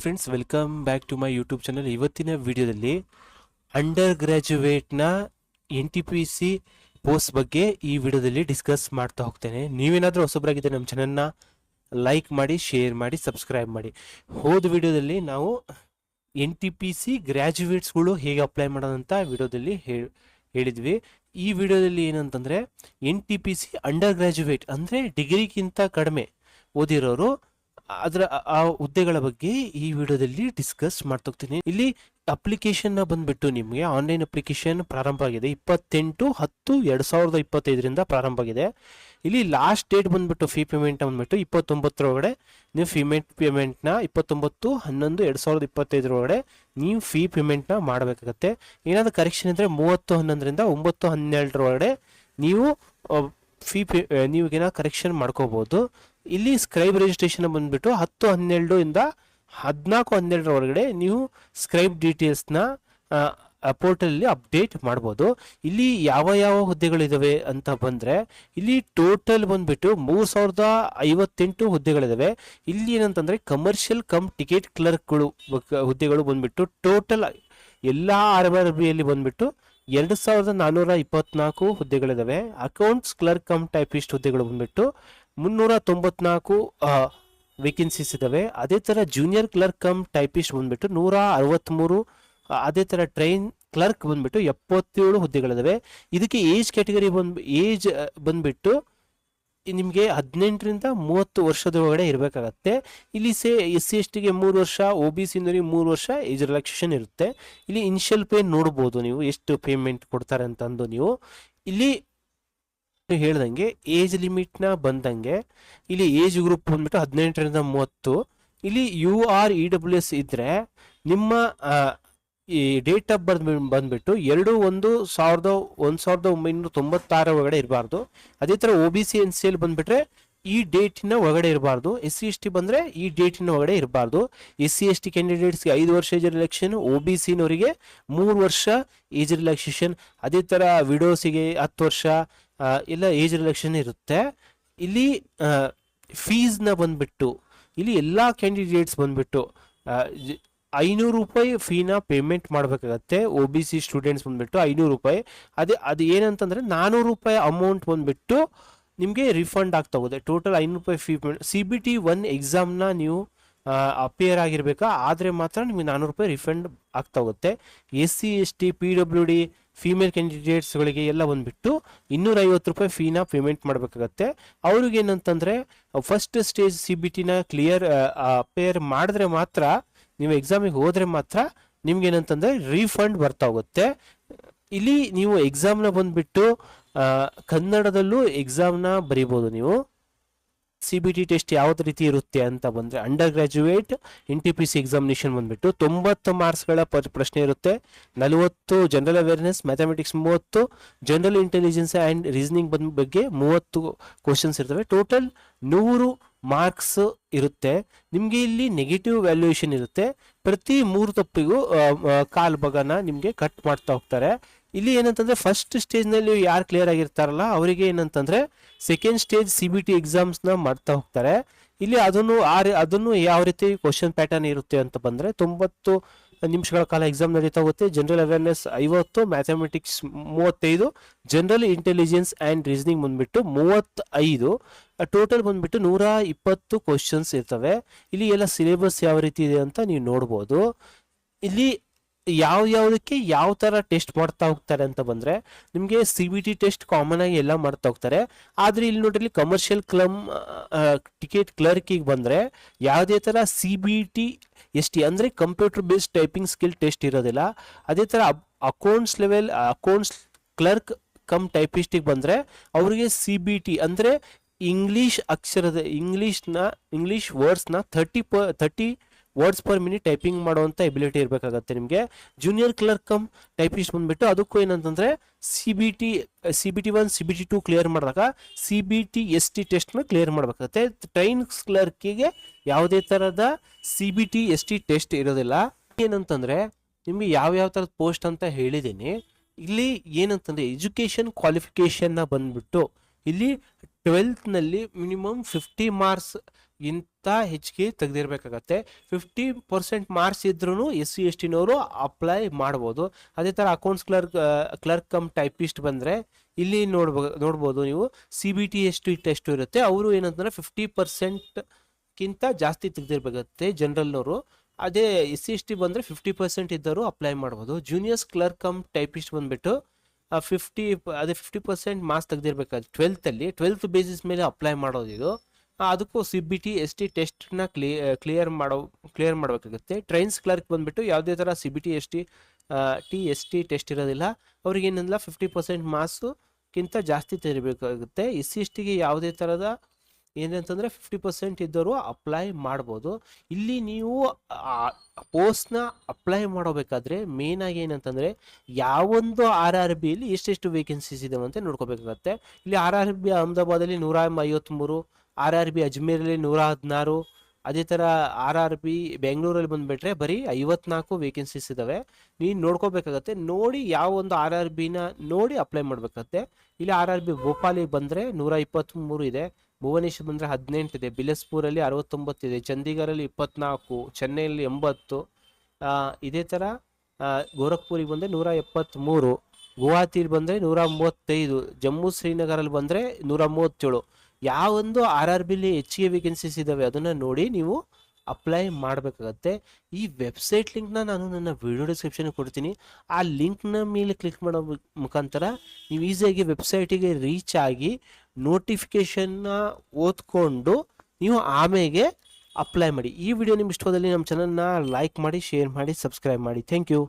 Friends, welcome back to my YouTube channel. ಇವತ್ತಿನ ವಿಡಿಯೋದಲ್ಲಿ under ಗ್ರ್ಯಾಜುಯೇಟ್ನ NTPC post ಬಗ್ಗೆ ಈ ವಿಡಿಯೋದಲ್ಲಿ ಡಿಸ್ಕಸ್ ಮಾಡ್ತಾ ಹೋಗ್ತೇನೆ. ನೀವೇನಾದರೂ ಹೊಸಬರಾಗಿದ್ದರೆ ನಮ್ಮ ಚಾನಲ್ನ ಲೈಕ್ ಮಾಡಿ, ಶೇರ್ ಮಾಡಿ, ಸಬ್ಸ್ಕ್ರೈಬ್ ಮಾಡಿ. ಹೋದ ವಿಡಿಯೋದಲ್ಲಿ ನಾವು NTPC ಗ್ರ್ಯಾಜುಯೇಟ್ಸ್ಗಳು ಹೇಗೆ ಅಪ್ಲೈ ಮಾಡೋದಂತ ವಿಡಿಯೋದಲ್ಲಿ ಹೇಳಿದ್ವಿ. ಈ ವಿಡಿಯೋದಲ್ಲಿ ಏನಂತಂದರೆ NTPC ಅಂಡರ್ ಗ್ರ್ಯಾಜುಯೇಟ್ ಅಂದರೆ ಡಿಗ್ರಿಗಿಂತ ಕಡಿಮೆ ಓದಿರೋರು ಅದರ ಆ ಹುದ್ದೆಗಳ ಬಗ್ಗೆ ಈ ವಿಡಿಯೋದಲ್ಲಿ ಡಿಸ್ಕಸ್ ಮಾಡ್ತೋಗ್ತೀನಿ. ಇಲ್ಲಿ ಅಪ್ಲಿಕೇಶನ್ ಬಂದ್ಬಿಟ್ಟು ನಿಮಗೆ ಆನ್ಲೈನ್ ಅಪ್ಲಿಕೇಶನ್ ಪ್ರಾರಂಭ ಆಗಿದೆ 28/10/2025 ಪ್ರಾರಂಭ ಆಗಿದೆ. ಇಲ್ಲಿ ಲಾಸ್ಟ್ ಡೇಟ್ ಬಂದ್ಬಿಟ್ಟು ಫೀ ಪೇಮೆಂಟ್ ಬಂದ್ಬಿಟ್ಟು 29 ನೀವು ಪೇಮೆಂಟ್ನ 29/11/2025 ನೀವು ಫೀ ಪೇಮೆಂಟ್ನ ಮಾಡಬೇಕಾಗತ್ತೆ. ಏನಾದರೂ ಕರೆಕ್ಷನ್ ಇದ್ದರೆ 30/11 9/12 ನೀವು ನೀವೇನಾದ್ರು ಕರೆಕ್ಷನ್ ಮಾಡ್ಕೋಬಹುದು. ಇಲ್ಲಿ ಸ್ಕ್ರೈಬ್ ರಿಜಿಸ್ಟ್ರೇಷನ್ ಬಂದ್ಬಿಟ್ಟು 10/12 14/12 ನೀವು ಸ್ಕ್ರೈಬ್ ಡೀಟೇಲ್ಸ್ನ ಪೋರ್ಟಲಲ್ಲಿ ಅಪ್ಡೇಟ್ ಮಾಡ್ಬೋದು. ಇಲ್ಲಿ ಯಾವ ಹುದ್ದೆಗಳಿದಾವೆ ಅಂತ ಬಂದರೆ ಇಲ್ಲಿ ಟೋಟಲ್ ಬಂದ್ಬಿಟ್ಟು 3058 ಹುದ್ದೆಗಳಿದಾವೆ. ಇಲ್ಲಿ ಏನಂತಂದರೆ ಕಮರ್ಷಿಯಲ್ ಟಿಕೆಟ್ ಕ್ಲರ್ಕ್ಗಳು ಹುದ್ದೆಗಳು ಬಂದ್ಬಿಟ್ಟು ಟೋಟಲ್ ಎಲ್ಲ RRBಯಲ್ಲಿ ಬಂದ್ಬಿಟ್ಟು 2424 ಹುದ್ದೆಗಳಿದಾವೆ. ಅಕೌಂಟ್ಸ್ ಕ್ಲರ್ಕ್ ಟೈಪಿಸ್ಟ್ ಹುದ್ದೆಗಳು ಬಂದ್ಬಿಟ್ಟು 394 ವೇಕೆನ್ಸೀಸ್ ಇದಾವೆ. ಅದೇ ಥರ ಜೂನಿಯರ್ ಕ್ಲರ್ಕ್ ಟೈಪಿಸ್ಟ್ ಬಂದ್ಬಿಟ್ಟು 163. ಅದೇ ಥರ ಟ್ರೈನ್ ಕ್ಲರ್ಕ್ ಬಂದ್ಬಿಟ್ಟು 77 ಹುದ್ದೆಗಳಿದಾವೆ. ಇದಕ್ಕೆ ಏಜ್ ಕ್ಯಾಟಗರಿ ಬಂದ್ಬಿಟ್ಟು ನಿಮಗೆ 18ರಿಂದ 30 ವರ್ಷದೊಳಗಡೆ ಇರಬೇಕಾಗತ್ತೆ. ಇಲ್ಲಿ SC/STಗೆ 3 ವರ್ಷ, OBC-ನವರಿಗೆ 3 ವರ್ಷ ಏಜ್ ರಿಲ್ಯಾಕ್ಸೇಷನ್ ಇರುತ್ತೆ. ಇಲ್ಲಿ ಇನಿಷಿಯಲ್ ಪೇ ನೋಡ್ಬೋದು ನೀವು ಎಷ್ಟು ಪೇಮೆಂಟ್ ಕೊಡ್ತಾರೆ ಅಂತಂದು. ನೀವು ಇಲ್ಲಿ ಹೇಳ್ದಂಗೆ ಏಜ್ ಲಿಮಿಟ್ನ ಬಂದಂಗೆ ಇಲ್ಲಿ ಏಜ್ ಗ್ರೂಪ್ ಬಂದ್ಬಿಟ್ಟು 18ರಿಂದ 30. ಇಲ್ಲಿ UREWS ಇದ್ರೆ ನಿಮ್ಮ ಈ ಡೇಟ್ ಆಫ್ ಬರ್ತ್ ಬಂದ್ಬಿಟ್ಟು 2/1/1996 ಒಳಗಡೆ ಇರಬಾರ್ದು. ಅದೇ ಥರ OBC NCL ಬಂದ್ಬಿಟ್ರೆ ಈ ಡೇಟಿನ ಒಳಗಡೆ ಇರಬಾರ್ದು. SC/ST ಬಂದರೆ ಈ ಡೇಟಿನ ಒಳಗಡೆ ಇರಬಾರ್ದು. SC/ST ಕ್ಯಾಂಡಿಡೇಟ್ಸ್ಗೆ 5 ವರ್ಷ ಏಜ್ ರಿಲ್ಯಾಕ್ಸೇಷನ್, OBC-ನವರಿಗೆ 3 ವರ್ಷ ಏಜ್ ರಿಲ್ಯಾಕ್ಸೇಷನ್. ಅದೇ ಥರ ವಿಡೋಸಿಗೆ 10 ವರ್ಷ ಎಲ್ಲ ಏಜ್ ರಿಲ್ಯಾಕ್ಸೇಷನ್ ಇರುತ್ತೆ. ಇಲ್ಲಿ ಫೀಸ್ನ ಬಂದ್ಬಿಟ್ಟು ಇಲ್ಲಿ ಎಲ್ಲ ಕ್ಯಾಂಡಿಡೇಟ್ಸ್ ಬಂದ್ಬಿಟ್ಟು 500 ರೂಪಾಯಿ ಫೀನ ಪೇಮೆಂಟ್ ಮಾಡಬೇಕಾಗತ್ತೆ. OBC ಸ್ಟೂಡೆಂಟ್ಸ್ ಬಂದ್ಬಿಟ್ಟು 500 ರೂಪಾಯಿ. ಅದು ಏನಂತಂದರೆ 400 ರೂಪಾಯಿ ಅಮೌಂಟ್ ಬಂದ್ಬಿಟ್ಟು ನಿಮಗೆ ರಿಫಂಡ್ ಆಗ್ತಾ ಹೋಗುತ್ತೆ. ಟೋಟಲ್ 500 ರೂಪಾಯಿ ಫೀ ಪೇಮೆಂಟ್. CBT 1 ಎಕ್ಸಾಮ್ನ ನೀವು ಅಪಿಯರ್ ಆಗಿರಬೇಕಾ, ಆದರೆ ಮಾತ್ರ ನಿಮಗೆ 400 ರೂಪಾಯಿ ರಿಫಂಡ್ ಆಗ್ತಾ ಹೋಗುತ್ತೆ. SC/ST PWD ಫೀಮೇಲ್ ಕ್ಯಾಂಡಿಡೇಟ್ಸ್ಗಳಿಗೆ ಎಲ್ಲ ಬಂದ್ಬಿಟ್ಟು 250 ರೂಪಾಯಿ ಫೀನ ಪೇಮೆಂಟ್ ಮಾಡಬೇಕಾಗತ್ತೆ. ಅವ್ರಿಗೆ ಏನಂತಂದರೆ ಫಸ್ಟ್ ಸ್ಟೇಜ್ CBTನ ಕ್ಲಿಯರ್ ಅಪಿಯರ್ ಮಾಡಿದ್ರೆ ಮಾತ್ರ, ನೀವು ಎಕ್ಸಾಮಿಗೆ ಹೋದರೆ ಮಾತ್ರ ನಿಮ್ಗೇನಂತಂದರೆ ರೀಫಂಡ್ ಬರ್ತಾ ಹೋಗುತ್ತೆ. ಇಲ್ಲಿ ನೀವು ಎಕ್ಸಾಮ್ನ ಬಂದ್ಬಿಟ್ಟು ಕನ್ನಡದಲ್ಲೂ ಎಕ್ಸಾಮ್ನ ಬರೀಬೋದು. ನೀವು CBT ಟೆಸ್ಟ್ ಯಾವ್ದು ರೀತಿ ಇರುತ್ತೆ ಅಂತ ಬಂದರೆ ಅಂಡರ್ ಗ್ರ್ಯಾಜುಯೇಟ್ NTPC ಎಕ್ಸಾಮಿನೇಷನ್ ಬಂದ್ಬಿಟ್ಟು 90 ಮಾರ್ಕ್ಸ್ಗಳ ಪ್ರಶ್ನೆ ಇರುತ್ತೆ. 40 general awareness, mathematics 30, general intelligence and reasoning ಬಗ್ಗೆ 30 ಕ್ವಶನ್ಸ್ ಇರ್ತವೆ. ಟೋಟಲ್ 100 ಮಾರ್ಕ್ಸ್ ಇರುತ್ತೆ. ನಿಮಗೆ ಇಲ್ಲಿ ನೆಗೆಟಿವ್ ವ್ಯಾಲ್ಯೂಯೇಷನ್ ಇರುತ್ತೆ. ಪ್ರತಿ 3 ತಪ್ಪಿಗೂ ಕಾಲ್ ಭಾಗನ ನಿಮಗೆ ಕಟ್ ಮಾಡ್ತಾ ಹೋಗ್ತಾರೆ. ಇಲ್ಲಿ ಏನಂತಂದರೆ ಫಸ್ಟ್ ಸ್ಟೇಜ್ನಲ್ಲಿ ಯಾರು ಕ್ಲಿಯರ್ ಆಗಿರ್ತಾರಲ್ಲ ಅವರಿಗೆ ಏನಂತಂದರೆ ಸೆಕೆಂಡ್ ಸ್ಟೇಜ್ CBT ಎಕ್ಸಾಮ್ಸ್ನ ಮಾಡ್ತಾ ಹೋಗ್ತಾರೆ. ಇಲ್ಲಿ ಅದನ್ನು ಯಾವ ರೀತಿ ಕ್ವಶನ್ ಪ್ಯಾಟರ್ನ್ ಇರುತ್ತೆ ಅಂತ ಬಂದರೆ 90 ನಿಮಿಷಗಳ ಕಾಲ ಎಕ್ಸಾಮ್ ನಡೀತಾ ಹೋಗುತ್ತೆ. General awareness 50, mathematics 35, general intelligence and reasoning ಬಂದ್ಬಿಟ್ಟು 35. ಟೋಟಲ್ ಬಂದ್ಬಿಟ್ಟು 120 ಕ್ವಶನ್ಸ್ ಇರ್ತವೆ. ಇಲ್ಲಿ ಎಲ್ಲ ಸಿಲೆಬಸ್ ಯಾವ ರೀತಿ ಇದೆ ಅಂತ ನೀವು ನೋಡ್ಬೋದು. ಇಲ್ಲಿ ಯಾವುದಕ್ಕೆ ಯಾವ ಥರ ಟೆಸ್ಟ್ ಮಾಡ್ತಾ ಹೋಗ್ತಾರೆ ಅಂತ ಬಂದರೆ ನಿಮಗೆ CBT ಟೆಸ್ಟ್ ಕಾಮನ್ ಆಗಿ ಎಲ್ಲ ಮಾಡ್ತಾ ಹೋಗ್ತಾರೆ. ಆದರೆ ಇಲ್ಲಿ ನೋಡ್ರಿ ಕಮರ್ಷಿಯಲ್ ಟಿಕೆಟ್ ಕ್ಲರ್ಕಿಗೆ ಬಂದರೆ ಯಾವುದೇ ಥರ CBT ST ಅಂದರೆ computer based typing skill test ಇರೋದಿಲ್ಲ. ಅದೇ ಥರ ಅಕೌಂಟ್ಸ್ ಕ್ಲರ್ಕ್ ಟೈಪಿಸ್ಟಿಗೆ ಬಂದರೆ ಅವರಿಗೆ CBT ಅಂದರೆ ಇಂಗ್ಲೀಷ್ ವರ್ಡ್ಸ್ನ 30 ವರ್ಡ್ಸ್ ಪರ್ ಮಿನಿಟ್ ಟೈಪಿಂಗ್ ಮಾಡುವಂಥ ಎಬಿಲಿಟಿ ಇರಬೇಕಾಗತ್ತೆ ನಿಮಗೆ. ಜೂನಿಯರ್ ಕ್ಲರ್ಕ್ ಟೈಪಿಸ್ಟ್ ಬಂದ್ಬಿಟ್ಟು ಅದಕ್ಕೂ ಏನಂತಂದರೆ CBT 1 CBT 2 ಕ್ಲಿಯರ್ ಮಾಡಿದಾಗ CBT ST ಟೆಸ್ಟ್ನ ಕ್ಲಿಯರ್ ಮಾಡಬೇಕಾಗತ್ತೆ. ಟ್ರೈನ್ ಕ್ಲರ್ಕಿಗೆ ಯಾವುದೇ ಥರದ CBT ST ಟೆಸ್ಟ್ ಇರೋದಿಲ್ಲ. ಏನಂತಂದರೆ ನಿಮಗೆ ಯಾವ ಥರದ ಪೋಸ್ಟ್ ಅಂತ ಹೇಳಿದ್ದೀನಿ. ಇಲ್ಲಿ ಏನಂತಂದರೆ ಎಜುಕೇಷನ್ ಕ್ವಾಲಿಫಿಕೇಷನ್ನ ಬಂದ್ಬಿಟ್ಟು ಇಲ್ಲಿ 12ನಲ್ಲಿ ಮಿನಿಮಮ್ 50 ಮಾರ್ಕ್ಸ್ ಇಂತ ಹೆಚ್ಚಿಗೆ ತೆಗೆದಿರ್ಬೇಕಾಗತ್ತೆ. 50% ಮಾರ್ಕ್ಸ್ ಇದ್ರೂ SC/ST ಅಪ್ಲೈ ಮಾಡ್ಬೋದು. ಅದೇ ಥರ ಅಕೌಂಟ್ಸ್ ಕ್ಲರ್ಕ್ ಕಮ್ ಟೈಪಿಸ್ಟ್ ಬಂದರೆ ಇಲ್ಲಿ ನೋಡ್ಬೋದು ನೀವು CBT/ST ಟೆಸ್ಟ್ ಇರುತ್ತೆ. ಅವರು ಏನಂತಂದ್ರೆ 50%ಗಿಂತ ಜಾಸ್ತಿ ತೆಗೆದಿರ್ಬೇಕಾಗತ್ತೆ ಜನರಲ್ನವರು. ಅದೇ SC/ST ಬಂದರೆ 50% ಇದ್ದರೂ ಅಪ್ಲೈ ಮಾಡ್ಬೋದು. ಜೂನಿಯರ್ಸ್ ಕ್ಲರ್ಕ್ ಕಮ್ ಟೈಪಿಸ್ಟ್ ಬಂದ್ಬಿಟ್ಟು 50% ಮಾರ್ಕ್ಸ್ ತೆಗೆದಿರ್ಬೇಕಾದ್ರೆ 12th ಬೇಸಿಸ್ ಮೇಲೆ ಅಪ್ಲೈ ಮಾಡೋದು ಇದು. ಅದಕ್ಕೂ CBT/ST ಟೆಸ್ಟ್ನ ಕ್ಲಿಯರ್ ಮಾಡಬೇಕಾಗುತ್ತೆ. ಟ್ರೈನ್ಸ್ ಕ್ಲರ್ಕ್ ಬಂದ್ಬಿಟ್ಟು ಯಾವುದೇ ಥರ CBT/ST ಟೆಸ್ಟ್ ಇರೋದಿಲ್ಲ. ಅವ್ರಿಗೇನಿಲ್ಲ 50% ಮಾರ್ಕ್ಸ್ಗಿಂತ ಜಾಸ್ತಿ ತೆಗಿಬೇಕಾಗುತ್ತೆ. SC/STಗೆ ಯಾವುದೇ ಥರದ ಏನಂತಂದರೆ 50% ಇದ್ದವರು ಅಪ್ಲೈ ಮಾಡ್ಬೋದು. ಇಲ್ಲಿ ನೀವು ಪೋಸ್ಟ್ನ ಅಪ್ಲೈ ಮಾಡಬೇಕಾದ್ರೆ ಮೇನಾಗಿ ಏನಂತಂದರೆ ಯಾವೊಂದು RRBಯಲ್ಲಿ ಎಷ್ಟೆಷ್ಟು ವೇಕೆನ್ಸೀಸ್ ಇದಾವೆ ಅಂತ ನೋಡ್ಕೋಬೇಕಾಗತ್ತೆ. ಇಲ್ಲಿ RRB ಅಹಮದಾಬಾದಲ್ಲಿ 153, RRB ಅಜ್ಮೀರಲ್ಲಿ 116, ಅದೇ ಥರ RRB ಬೆಂಗಳೂರಲ್ಲಿ ಬಂದುಬಿಟ್ರೆ ಬರೀ 54 ವೇಕೆನ್ಸೀಸ್ ಇದ್ದಾವೆ. ನೀನು ನೋಡ್ಕೋಬೇಕಾಗತ್ತೆ. ನೋಡಿ ಯಾವ ಒಂದು RRBನ ನೋಡಿ ಅಪ್ಲೈ ಮಾಡಬೇಕಾಗತ್ತೆ. ಇಲ್ಲಿ RRB ಭೋಪಾಲಿಗೆ ಬಂದರೆ 123 ಇದೆ, ಭುವನೇಶ್ವರ್ ಬಂದರೆ 18 ಇದೆ, ಬಿಲಸ್ಪುರಲ್ಲಿ 69 ಇದೆ, ಚಂಡೀಗಢಲ್ಲಿ 24, ಚೆನ್ನೈಯಲ್ಲಿ 80, ಇದೇ ಥರ ಗೋರಖ್ಪುರಿಗೆ ಬಂದರೆ 173, ಗುವಾಹತಿಲಿ ಬಂದರೆ 135, ಜಮ್ಮು ಶ್ರೀನಗರಲ್ಲಿ ಬಂದರೆ 137. ಯಾವೊಂದು RRBಲಿ ಹೆಚ್ಚಿಗೆ ವೇಕೆನ್ಸೀಸ್ ಇದ್ದಾವೆ ಅದನ್ನು ನೋಡಿ ನೀವು ಅಪ್ಲೈ ಮಾಡಬೇಕಾಗತ್ತೆ. ಈ ವೆಬ್ಸೈಟ್ ಲಿಂಕ್ನ ನಾನು ನನ್ನ ವಿಡಿಯೋ ಡಿಸ್ಕ್ರಿಪ್ಷನ್ಗೆ ಕೊಡ್ತೀನಿ. ಆ ಲಿಂಕ್ನ ಮೇಲೆ ಕ್ಲಿಕ್ ಮಾಡೋ ಮುಖಾಂತರ ನೀವು ಈಸಿಯಾಗಿ ವೆಬ್ಸೈಟಿಗೆ ರೀಚ್ ಆಗಿ ನೋಟಿಫಿಕೇಷನ್ನ ಓದ್ಕೊಂಡು ನೀವು ಆಮೇಲೆ ಅಪ್ಲೈ ಮಾಡಿ. ಈ ವಿಡಿಯೋ ನಿಮ್ಗೆ ಇಷ್ಟವಾದಲ್ಲಿ ನಮ್ಮ ಚಾನಲ್ನ ಲೈಕ್ ಮಾಡಿ, ಶೇರ್ ಮಾಡಿ, ಸಬ್ಸ್ಕ್ರೈಬ್ ಮಾಡಿ. Thank you.